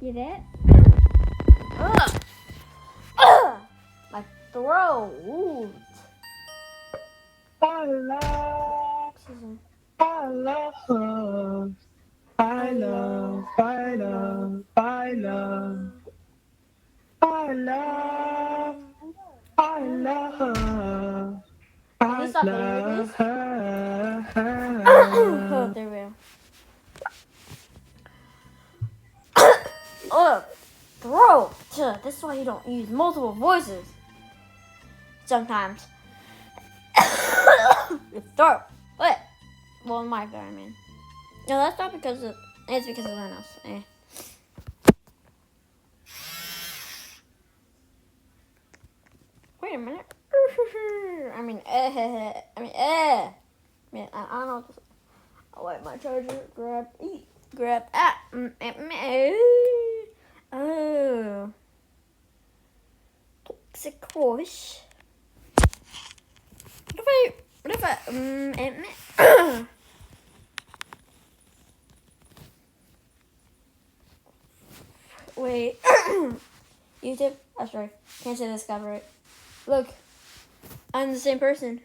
You did? Ugh. Ugh. My throat. I love, I love, I love, I love, I love, I love, I love, I Stop love Oh, her. there we go. Ugh. Throat. This is why you don't use multiple voices. Sometimes. Your throat. What? Well, my throat, I mean. No, that's not because of... It's because of someone else. Wait a minute. Man, I don't know what to say. Oh, wait, my charger. Grab. Oh. Toxic horse. What if I wait. YouTube? Oh, sorry. Can't say this copyright. Look. I'm the same person.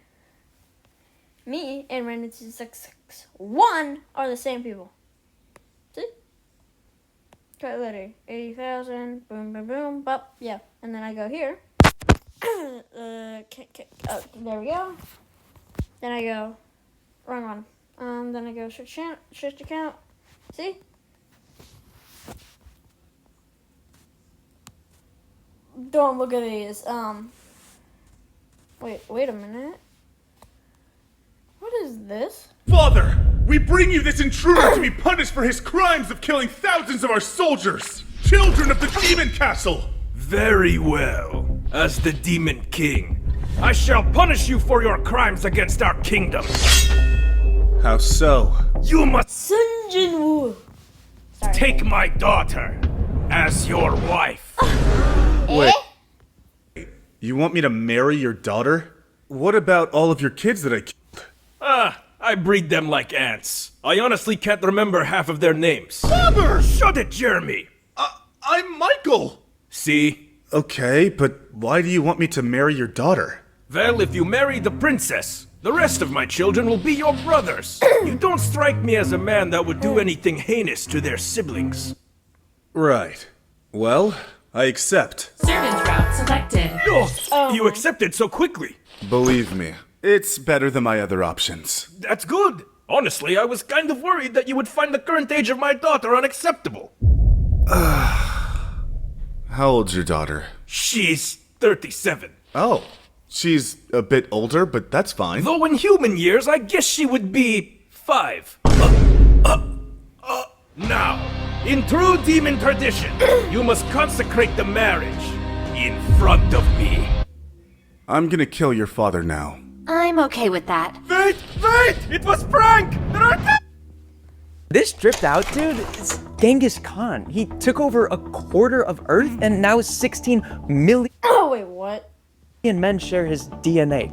Me and Random2661 are the same people. See? Cut letter. 80,000. Boom, boom, boom. Bop. Yeah. And then I go here. Oh, there we go. Then I go. Wrong one. Then I go switch account. See? Don't look at these. Wait a minute. What is this? Father, we bring you this intruder to be punished for his crimes of killing thousands of our soldiers, children of the Demon Castle. Very well. As the Demon King, I shall punish you for your crimes against our kingdom. How so? You must Sun Jin-woo. Sorry. take my daughter as your wife. Wait. You want me to marry your daughter? What about all of your kids that I killed? I breed them like ants. I honestly can't remember half of their names. Father! Shut it, Jeremy! I'm Michael! See? Okay, but why do you want me to marry your daughter? Well, if you marry the princess, the rest of my children will be your brothers. You don't strike me as a man that would do anything heinous to their siblings. Right. Well, I accept. Servant route selected. Oh, you accepted so quickly. Believe me, it's better than my other options. That's good. Honestly, I was kind of worried that you would find the current age of my daughter unacceptable. How old's your daughter? She's 37. Oh, she's a bit older, but that's fine. Though in human years, I guess she would be 5. Now, in true demon tradition, you must consecrate the marriage in front of me. I'm gonna kill your father now. I'm okay with that. Wait! It was prank! There are This dripped out dude is Genghis Khan. He took over a quarter of Earth, and now 16 million Oh, wait, what? men share his DNA.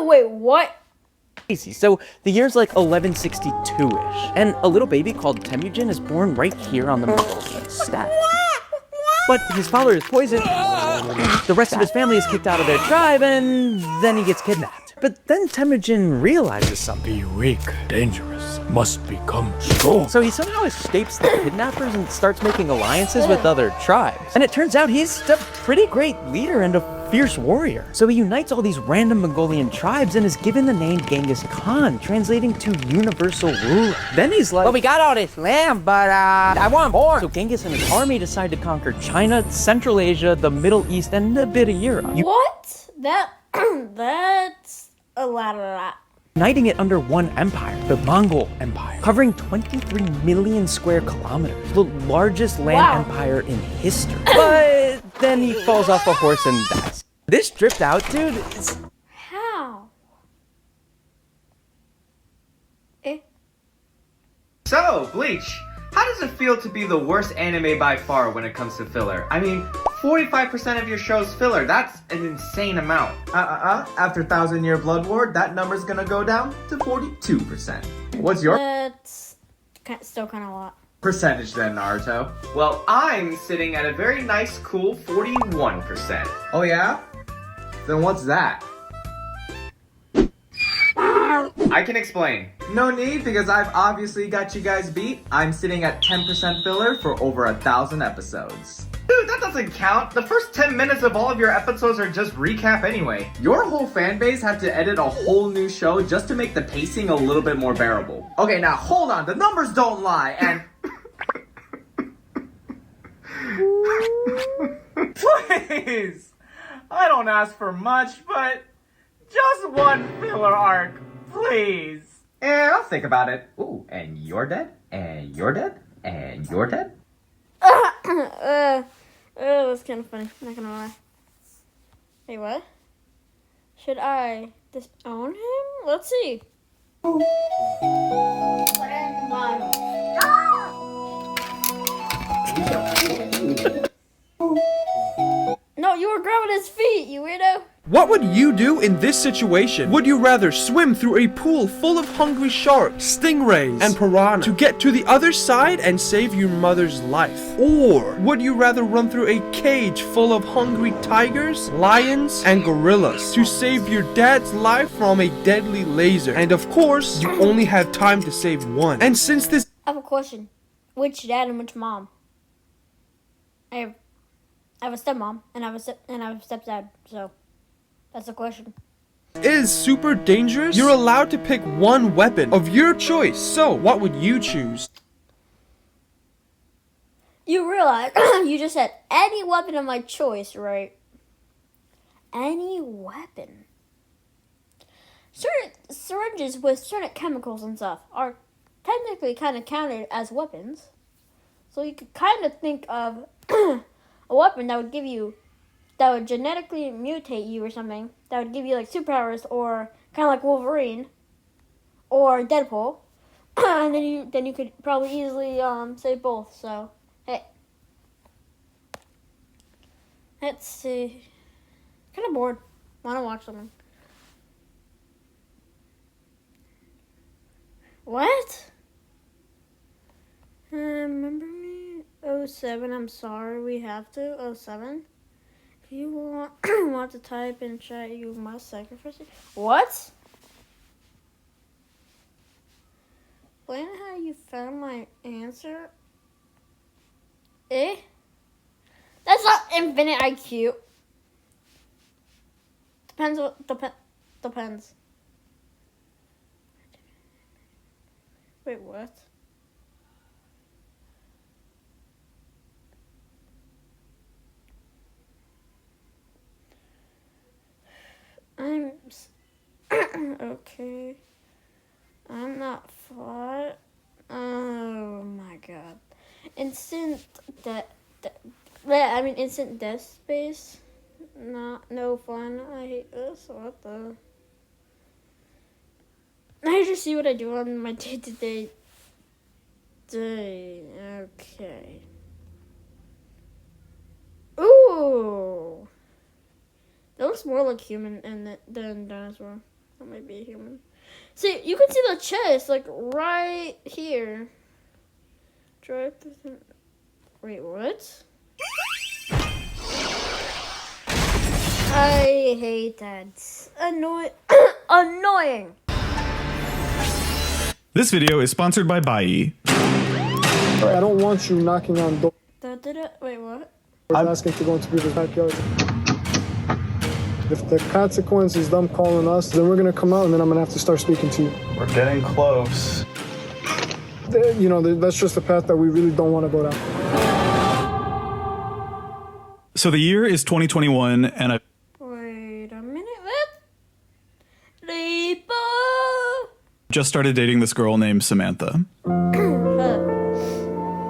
Wait, what? Crazy. So the year's like 1162-ish, and a little baby called Temujin is born right here on the Mongolian steppe. But his father is poisoned, the rest of his family is kicked out of their tribe, and then he gets kidnapped. But then Temujin realizes something. Be weak, dangerous, must become strong. So he somehow escapes the kidnappers and starts making alliances with other tribes. And it turns out he's a pretty great leader and a fierce warrior. So he unites all these random Mongolian tribes and is given the name Genghis Khan, translating to universal ruler. Then he's like, Well, we got all this land, but I want more. so Genghis and his army decide to conquer China, Central Asia, the Middle East, and a bit of Europe. What? That's a lot. Uniting it under one empire, the Mongol Empire, covering 23 million square kilometers, the largest land Wow. empire in history. But then he falls off a horse and dies. This dripped out dude is How? So, Bleach, how does it feel to be the worst anime by far when it comes to filler? I mean, 45% of your show's filler, that's an insane amount. After Thousand Year Blood War, that number's gonna go down to 42%. What's your... That's still kind of a lot. Percentage then, Naruto. Well, I'm sitting at a very nice, cool 41%. Oh yeah? Then what's that? I can explain. No need, because I've obviously got you guys beat. I'm sitting at 10% filler for over 1,000 episodes. Dude, that doesn't count. The first 10 minutes of all of your episodes are just recap anyway. Your whole fan base had to edit a whole new show just to make the pacing a little bit more bearable. Okay, now hold on. The numbers don't lie, and... Please! I don't ask for much, but just one filler arc, please. Yeah, I'll think about it. Ooh, and you're dead? And you're dead? And you're dead? That's kind of funny. Not gonna lie. Wait, what? Should I disown him? Let's see. No, you were grabbing his feet, you weirdo. What would you do in this situation? Would you rather swim through a pool full of hungry sharks, stingrays, and piranha to get to the other side and save your mother's life? Or would you rather run through a cage full of hungry tigers, lions, and gorillas to save your dad's life from a deadly laser? And of course, you only have time to save one. And since this... I have a question. Which dad and which mom? I have a stepmom and I have a stepdad, so that's the question. Is super dangerous, you're allowed to pick one weapon of your choice. So, what would you choose? You realize you just said any weapon of my choice, right? Any weapon. Certain syringes with certain chemicals and stuff are technically kind of counted as weapons. So you could kind of think of a weapon that would genetically mutate you or something, that would give you like superpowers, or kind of like Wolverine or Deadpool, and then you could probably easily say both. So hey, let's see. Kind of bored. Want to watch something? What? Remember me? 07, I'm sorry, we have to. 07. If you want to type in chat, you must sacrifice it. What? Explain how you found my answer. Eh? That's not infinite IQ. Depends. Wait, what? Okay. I'm not flat. Oh my god. Instant death space. No fun. I hate this. What the? I just see what I do on my day-to-day day. Okay. Ooh. That looks more like human than dinosaur. That might be a human. See, you can see the chest, like, right here. Wait, what? I hate that. It's annoying. This video is sponsored by Bai. I don't want you knocking on doors. Wait, what? I'm asking to go into people's backyard. If the consequence is them calling us, then we're gonna come out and then I'm gonna have to start speaking to you. We're getting close. You know, that's just a path that we really don't want to go down. So the year is 2021 and Wait a minute, what? Lipo! just started dating this girl named Samantha.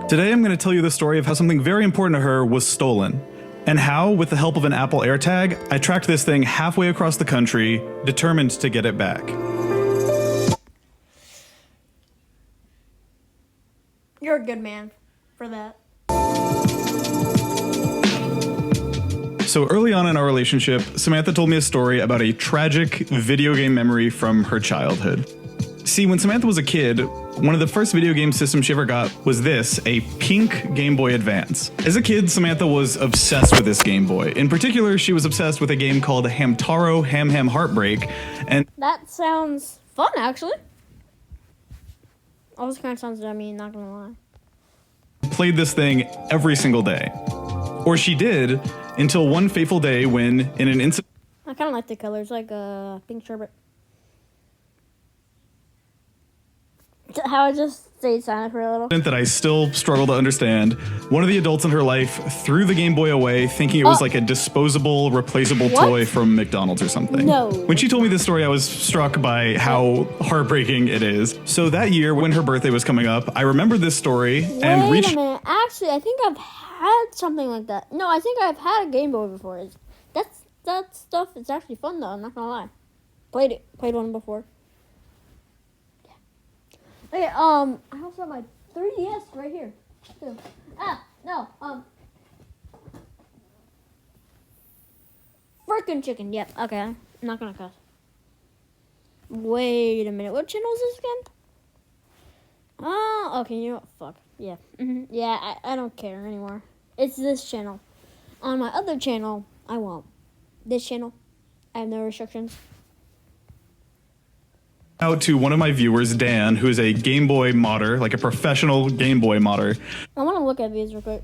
Today I'm going to tell you the story of how something very important to her was stolen, and how, with the help of an Apple AirTag, I tracked this thing halfway across the country, determined to get it back. You're a good man for that. So early on in our relationship, Samantha told me a story about a tragic video game memory from her childhood. See, when Samantha was a kid, one of the first video game systems she ever got was this, a pink Game Boy Advance. As a kid, Samantha was obsessed with this Game Boy. In particular, she was obsessed with a game called Hamtaro Ham Ham Heartbreak, and That sounds fun, actually. All this kind of sounds yummy, not gonna lie. played this thing every single day. Or she did, until one fateful day when, in an incident I kind of like the colors, like pink sherbet. How I just stayed silent for a little. that I still struggle to understand, one of the adults in her life threw the Game Boy away, thinking it was like a disposable, replaceable What? toy from McDonald's or something. No. When she told me this story, I was struck by how heartbreaking it is. So that year, when her birthday was coming up, I remembered this story and Wait reached a minute. Actually, I think I've had something like that. No, I think I've had a Game Boy before. That stuff is actually fun though. I'm not gonna lie. Played one before. Okay. I also have my 3DS right here. Too. Frickin' chicken. Yep. Okay. I'm not gonna cuss. Wait a minute. What channel is this again? Oh, okay. You know what? Fuck. Yeah. Yeah. I don't care anymore. It's this channel. On my other channel, I won't. This channel, I have no restrictions. out to one of my viewers, Dan, who is a Game Boy modder, like a professional Game Boy modder. I want to look at these real quick.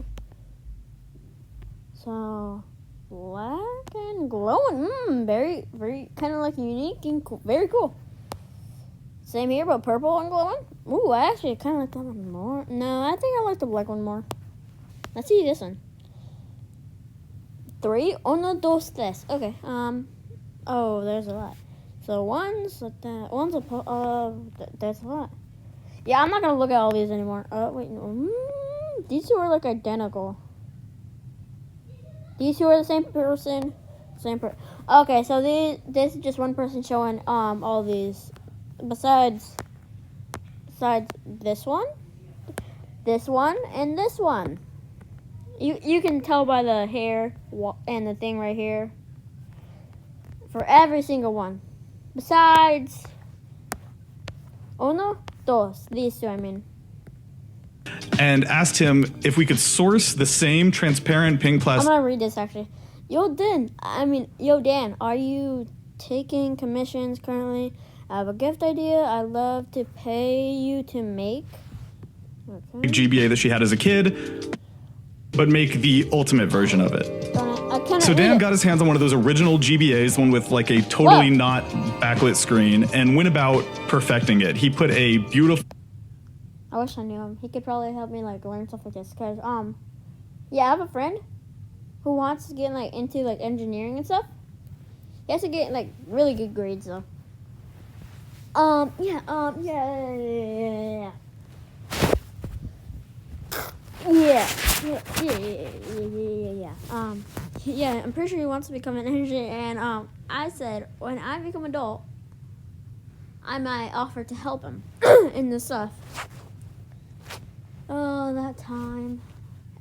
So, black and glowing. Very, very kind of like unique and cool. Very cool. Same here, but purple and glowing. Ooh, I actually kind of like that one more. No, I think I like the black one more. Let's see this one. 3, 1, 2, 3. Okay. Oh, there's a lot. So one's like that. One's that's a lot. Yeah, I'm not gonna look at all these anymore. Wait, no. These two are like identical. These two are the same person. Okay, so this is just one person showing all these. Besides this one, and this one. You can tell by the hair and the thing right here. For every single one. Besides, uno, dos. These two, I mean. And asked him if we could source the same transparent pink I'm plastic. gonna read this actually. Yo, Dan, are you taking commissions currently? I have a gift idea I'd love to pay you to make. Okay. GBA that she had as a kid, but make the ultimate version of it. So Dan got his hands on one of those original GBAs, one with like a totally not backlit screen, and went about perfecting it. He put a beautiful... I wish I knew him. He could probably help me like learn stuff like this. Cause yeah, I have a friend who wants to get like into like engineering and stuff. He has to get like really good grades though. Yeah. Yeah, I'm pretty sure he wants to become an engineer, and I said when I become an adult, I might offer to help him in this stuff. Oh, that time.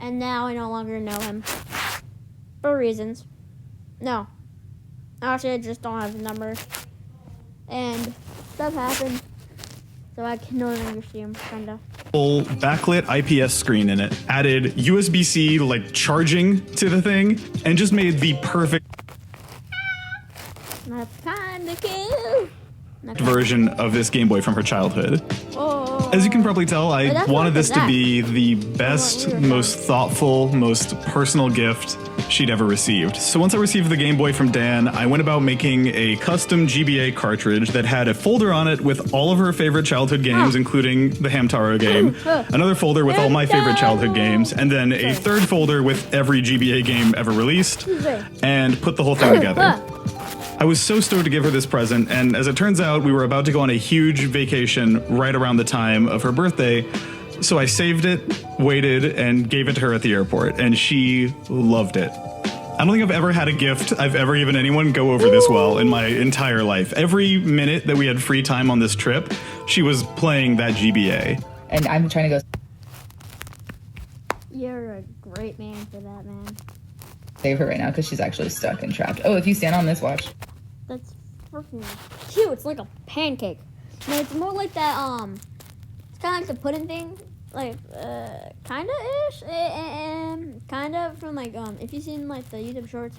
And now I no longer know him. For reasons. No. Actually, I just don't have his number. And stuff happened. So I can no longer see him, kinda. Full backlit IPS screen in it. Added USB-C like charging to the thing, and just made the perfect That's kinda cool. version of this Game Boy from her childhood. As you can probably tell, I wanted this to be the best, most thoughtful, most personal gift she'd ever received. So once I received the Game Boy from Dan, I went about making a custom GBA cartridge that had a folder on it with all of her favorite childhood games, including the Hamtaro game, another folder with all my favorite childhood games, and then a third folder with every GBA game ever released, and put the whole thing together. I was so stoked to give her this present, and as it turns out, we were about to go on a huge vacation right around the time of her birthday, so I saved it, waited, and gave it to her at the airport, and she loved it. I don't think I've ever had a gift I've ever given anyone go over this well in my entire life. Every minute that we had free time on this trip, she was playing that GBA. And I'm trying to go You're a great man for that, man. save her right now because she's actually stuck and trapped. Oh, if you stand on this, watch. That's freaking cute. It's like a pancake. No, it's more like that, it's kind of like the pudding thing. Like, kind of ish. Kind of from, like, if you've seen, like, the YouTube shorts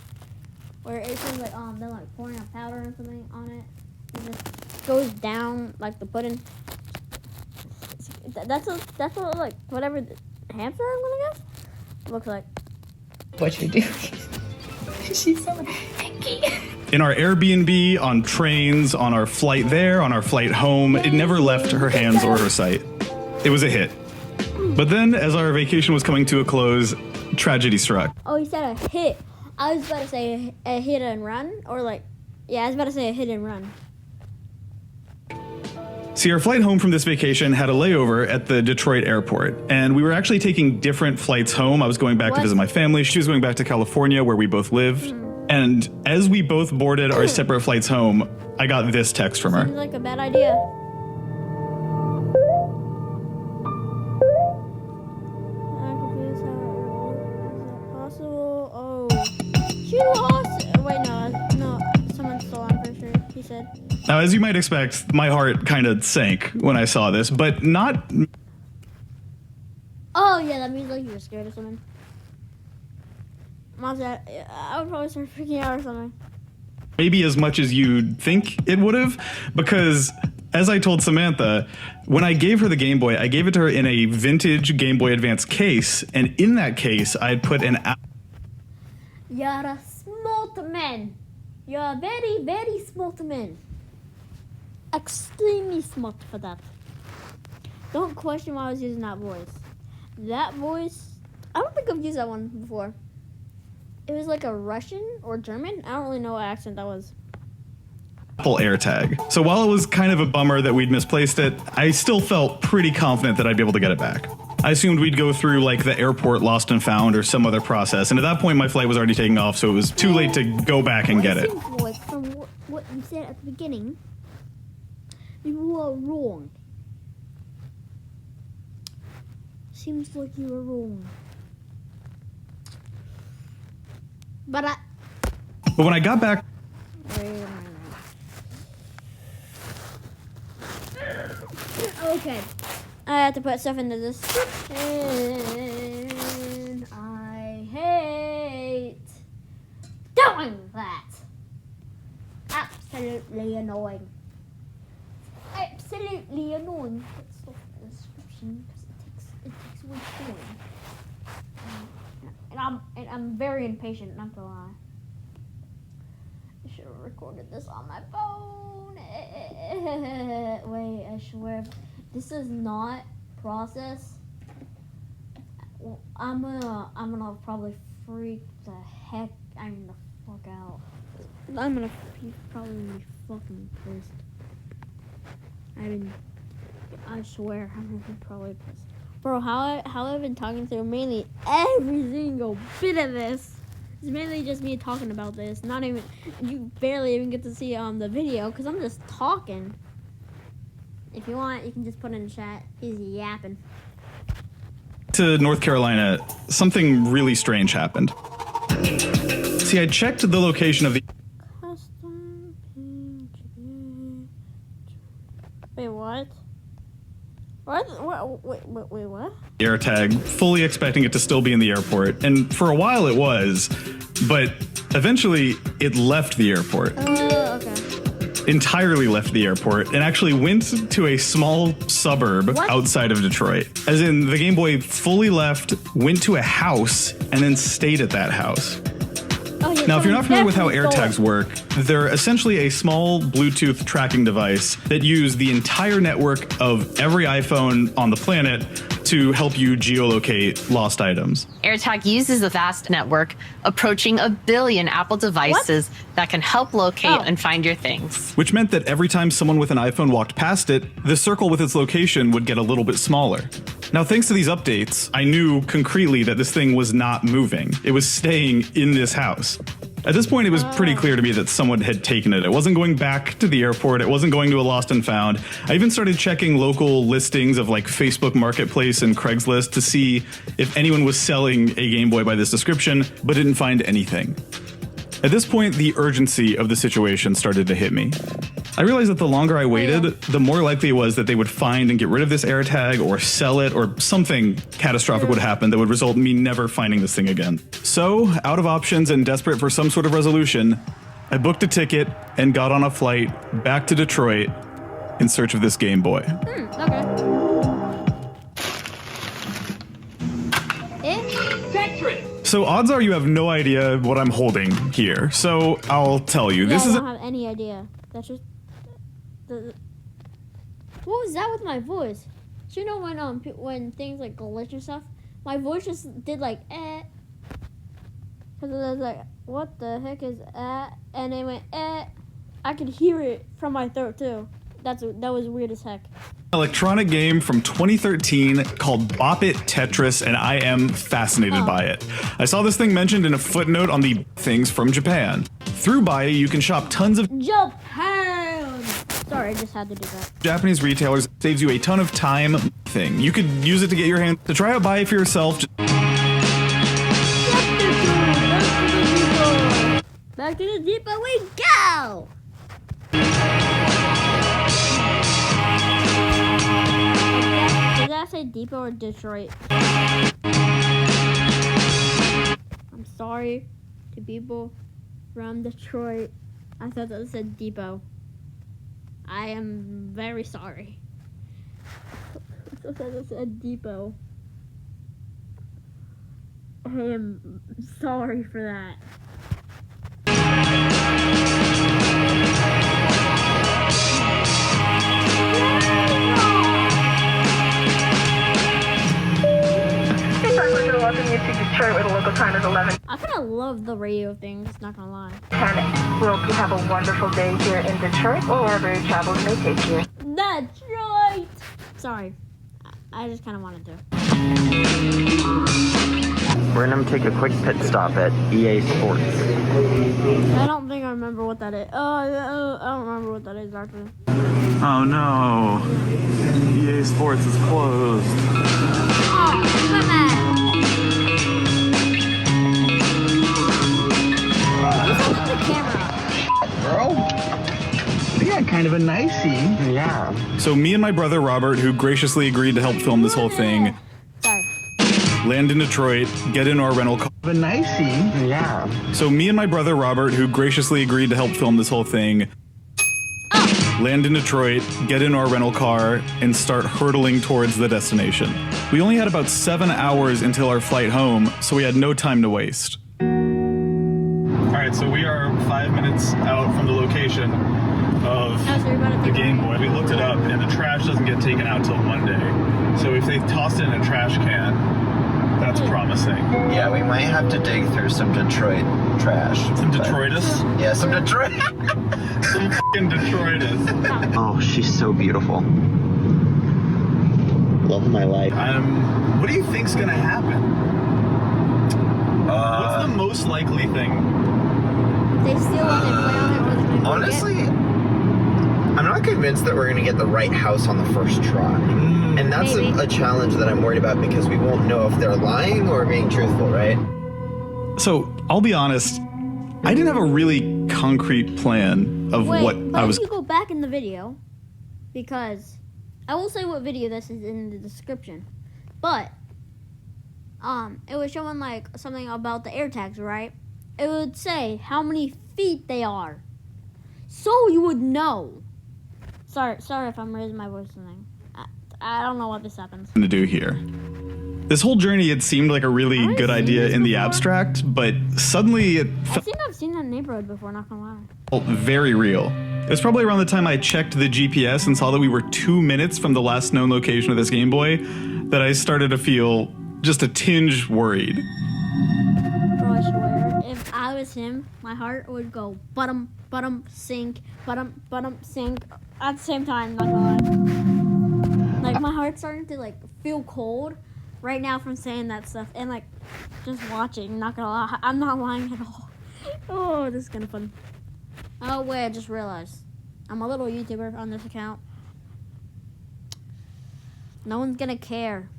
where it's just, like, they're, like, pouring a powder or something on it. It just goes down, like, the pudding. That's what, like, whatever the hamster, I'm gonna guess, looks like. What you do? She's so hanky. In our Airbnb, on trains, on our flight there, on our flight home, it never left her hands or her sight. It was a hit. But then, as our vacation was coming to a close, tragedy struck. Oh, he said a hit. I was about to say a hit and run, or like, yeah, I was about to say a hit and run. See, our flight home from this vacation had a layover at the Detroit airport, and we were actually taking different flights home. I was going back to visit my family. She was going back to California, where we both lived. And as we both boarded our separate flights home, I got this text from her. Seems like a bad idea. I'm confused how is that possible? Oh, she lost. Wait, no, someone stole. I'm pretty sure he said. Now, as you might expect, my heart kind of sank when I saw this, but not. Oh yeah, that means like you were scared or something. Mom's dad, I would probably start freaking out or something. Maybe as much as you'd think it would have, because as I told Samantha, when I gave her the Game Boy, I gave it to her in a vintage Game Boy Advance case, and in that case, I had put an. You're a smart man. You're a very, very smart man. Extremely smart for that. Don't question why I was using that voice. That voice, I don't think I've used that one before. It was like a Russian or German. I don't really know what accent that was. Apple AirTag. So while it was kind of a bummer that we'd misplaced it, I still felt pretty confident that I'd be able to get it back. I assumed we'd go through like the airport lost and found or some other process, and at that point my flight was already taking off, so it was too late to go back and get it. Like from what you said at the beginning, you were wrong. Seems like you were wrong. But when I got back. Wait a minute. Okay. I have to put stuff into this. And I hate doing that. Absolutely annoying. Absolutely annoying. Put stuff in the description because it takes way too long. And I'm very impatient, not gonna lie. I should have recorded this on my phone. Wait, I swear, this does not process. I'm gonna probably freak the heck the fuck out. I'm gonna probably be fucking pissed. I swear, I'm gonna be probably pissed. Bro, how I've been talking through mainly every single bit of this. It's mainly just me talking about this. Not even, you barely even get to see the video because I'm just talking. If you want, you can just put it in the chat. He's yapping. To North Carolina, something really strange happened. See, I checked the location of the. Wait, what? Wait, what? AirTag, fully expecting it to still be in the airport, and for a while it was, but eventually it left the airport. Okay. Entirely left the airport and actually went to a small suburb outside of Detroit. As in, the Game Boy fully left, went to a house, and then stayed at that house. Oh, yeah, Now, if you're not familiar with how AirTags work, they're essentially a small Bluetooth tracking device that use the entire network of every iPhone on the planet to help you geolocate lost items. AirTag uses a vast network approaching 1 billion Apple devices that can help locate and find your things. Which meant that every time someone with an iPhone walked past it, the circle with its location would get a little bit smaller. Now, thanks to these updates, I knew concretely that this thing was not moving. It was staying in this house. At this point, it was pretty clear to me that someone had taken it. It wasn't going back to the airport. It wasn't going to a lost and found. I even started checking local listings of like Facebook Marketplace and Craigslist to see if anyone was selling a Game Boy by this description, but didn't find anything. At this point, the urgency of the situation started to hit me. I realized that the longer I waited, the more likely it was that they would find and get rid of this AirTag or sell it, or something catastrophic would happen that would result in me never finding this thing again. So, out of options and desperate for some sort of resolution, I booked a ticket and got on a flight back to Detroit in search of this Game Boy. Okay. So odds are you have no idea what I'm holding here. So I'll tell you. This I is don't have any idea. That's just what was that with my voice? So you know when things like glitch and stuff, my voice just did like eh. Cause it was like, what the heck is and it went eh. I could hear it from my throat too. That was weird as heck. Electronic game from 2013 called Bop It Tetris, and I am fascinated by it. I saw this thing mentioned in a footnote on the Things from Japan. Through Buy It, you can shop tons of Japan. Sorry, I just had to do that. Japanese retailers. Saves you a ton of time. Thing you could use it to get your hand to try out Buy It for yourself. Back to the depot we go. Did I say Depot or Detroit? I'm sorry to people from Detroit. I thought that said Depot. I am very sorry. I thought that said Depot. I am sorry for that. Welcome you to Detroit, where the local time is 11. I kind of love the radio things, not gonna lie. We hope you have a wonderful day here in Detroit, or wherever your travels may take you. Detroit! Sorry, I just kind of wanted to. We're gonna take a quick pit stop at EA Sports. I don't think I remember what that is. I don't remember what that is actually. Oh no, EA Sports is closed. Oh, come on. Bro, you got kind of a nicey. Yeah. So me and my brother Robert, who graciously agreed to help film this whole thing, land in Detroit, get in our rental car. A nicey. Yeah. So me and my brother Robert, who graciously agreed to help film this whole thing, land in Detroit, get in our rental car, and start hurtling towards the destination. We only had about 7 hours until our flight home, so we had no time to waste. Alright, so we are 5 minutes out from the location of the Game Boy. We looked it up, and the trash doesn't get taken out till Monday. So if they tossed it in a trash can, that's promising. Yeah, we might have to dig through some Detroit trash. Some Detroitus? Yeah, some Detroit. Some f***ing Detroitus. Oh, she's so beautiful. Love of my life. What do you think's gonna happen? What's the most likely thing? They still want to play on it. Honestly, I'm not convinced that we're gonna get the right house on the first try. And that's a challenge that I'm worried about, because we won't know if they're lying or being truthful, right? So, I'll be honest, I didn't have a really concrete plan of what I was... If you go back in the video, because I will say what video this is in the description, but it was showing like something about the AirTags, right? It would say how many feet they are, so you would know. Sorry if I'm raising my voice or something. I don't know what this happens. ...to do here. This whole journey had seemed like a really good idea in the abstract, but suddenly it I think I've seen that neighborhood before, not gonna lie. felt very real. It was probably around the time I checked the GPS and saw that we were 2 minutes from the last known location of this Game Boy that I started to feel just a tinge worried. Bro, I swear, if I was him, my heart would go bottom, sink, bottom, sink at the same time, not gonna lie. Like, my heart's starting to, like, feel cold right now from saying that stuff and, like, just watching, not gonna lie. I'm not lying at all. Oh, this is kind of fun. Oh, wait, I just realized. I'm a little YouTuber on this account. No one's gonna care.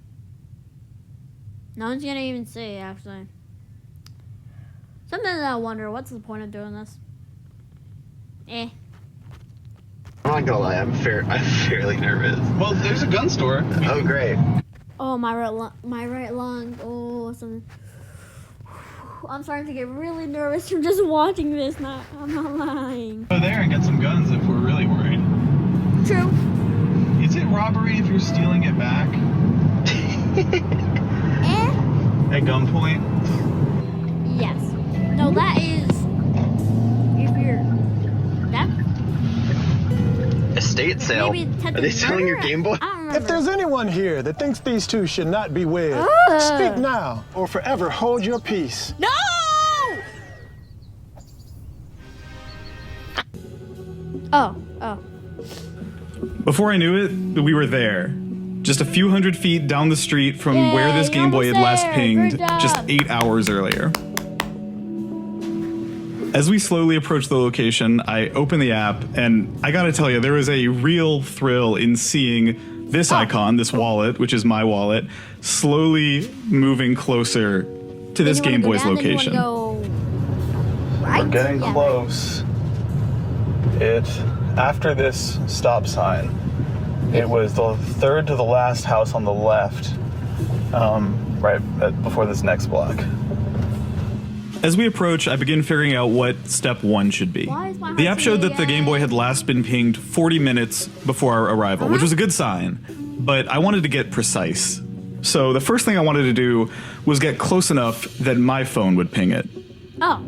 No one's gonna even see, actually. Sometimes I wonder, what's the point of doing this? I'm not gonna lie, I'm fairly nervous. Well, there's a gun store. Oh, great. Oh, my right lung. Oh, something. I'm starting to get really nervous from just watching this. I'm not lying. Go there and get some guns if we're really worried. True. Is it robbery if you're stealing it back? At gunpoint? Yes. No, that is. If you're. That. Estate sale. Are they selling your Game Boy? If there's anyone here that thinks these two should not be wed, speak now or forever hold your peace. No! Oh. Before I knew it, we were there. Just a few hundred feet down the street from where this Game Boy had last pinged just 8 hours earlier. As we slowly approached the location, I opened the app, and I gotta tell you, there was a real thrill in seeing this icon, this wallet, which is my wallet, slowly moving closer to this Game Boy's location. Right? We're getting close. After this stop sign, it was the third to the last house on the left, before this next block. As we approach, I begin figuring out what step 1 should be. The app showed that the Game Boy had last been pinged 40 minutes before our arrival, which was a good sign, but I wanted to get precise. So the first thing I wanted to do was get close enough that my phone would ping it. Oh.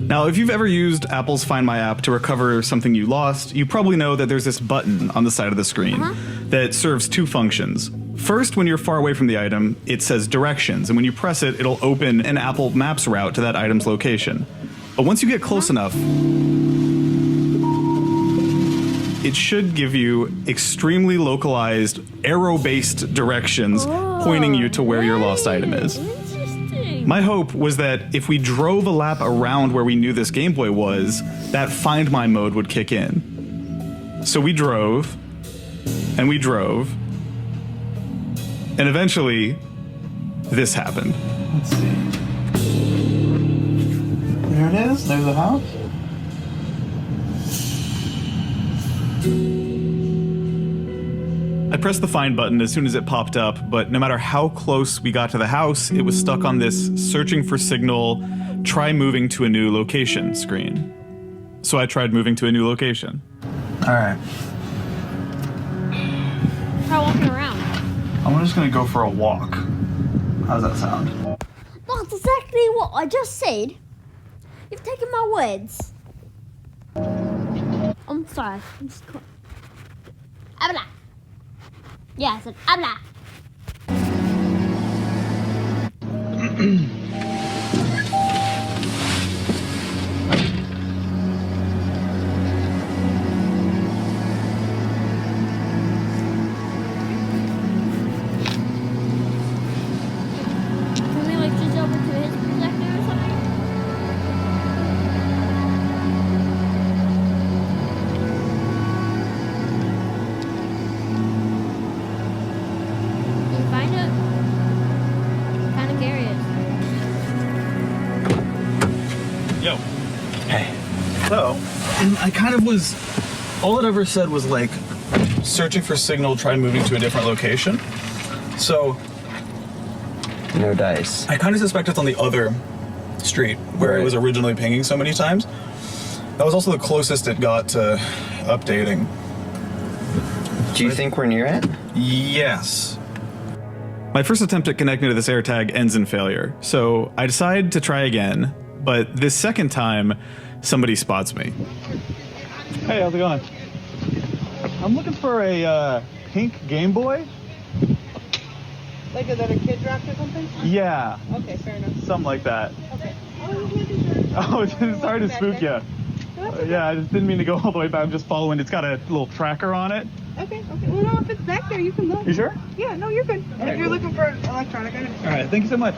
Now, if you've ever used Apple's Find My app to recover something you lost, you probably know that there's this button on the side of the screen that serves 2 functions. First, when you're far away from the item, it says directions, and when you press it, it'll open an Apple Maps route to that item's location. But once you get close enough, it should give you extremely localized, arrow-based directions pointing you to where your lost item is. My hope was that if we drove a lap around where we knew this Game Boy was, that Find My mode would kick in. So we drove, and we drove, and eventually, this happened. Let's see. There it is, there's the house. I pressed the find button as soon as it popped up, but no matter how close we got to the house, it was stuck on this searching for signal, try moving to a new location screen. So I tried moving to a new location. All right. Try walking around. I'm just gonna go for a walk. How's that sound? That's exactly what I just said. You've taken my words. I'm sorry. I'm just Abla. Yeah, I said Abla. I kind of was, all it ever said was like, searching for signal, try moving to a different location. So, no dice. I kind of suspect it's on the other street where it was originally pinging so many times. That was also the closest it got to updating. Do you think we're near it? Yes. My first attempt at connecting to this AirTag ends in failure, so I decide to try again, but this second time, somebody spots me. Hey, how's it going? I'm looking for a pink Game Boy. Like, is that a kid rock or something? Yeah. Okay, fair enough. Something like that. Okay. Oh, sorry to spook you. Yeah, I just didn't mean to go all the way back. I'm just following. It's got a little tracker on it. Okay. Well, no, if it's back there, you can look. You sure? Yeah, no, you're good. If you're looking for an electronic item. All right, thank you so much.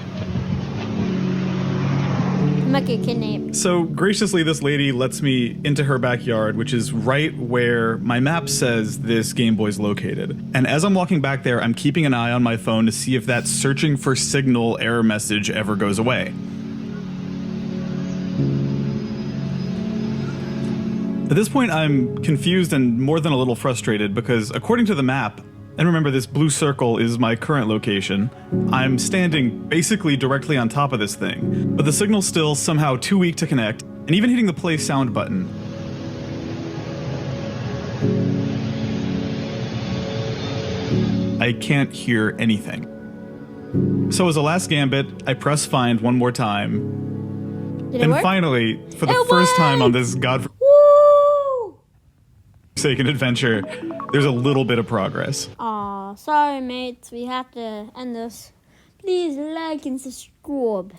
I might get kidnapped. So graciously, this lady lets me into her backyard, which is right where my map says this Game Boy's located. And as I'm walking back there, I'm keeping an eye on my phone to see if that searching for signal error message ever goes away. At this point, I'm confused and more than a little frustrated because according to the map, and remember this blue circle is my current location, I'm standing basically directly on top of this thing, but the signal's still somehow too weak to connect, and even hitting the play sound button. I can't hear anything. So as a last gambit, I press find one more time. Did it and work? finally, for the first time on this godforsaken adventure, there's a little bit of progress. Aw, sorry mates, we have to end this. Please like and subscribe.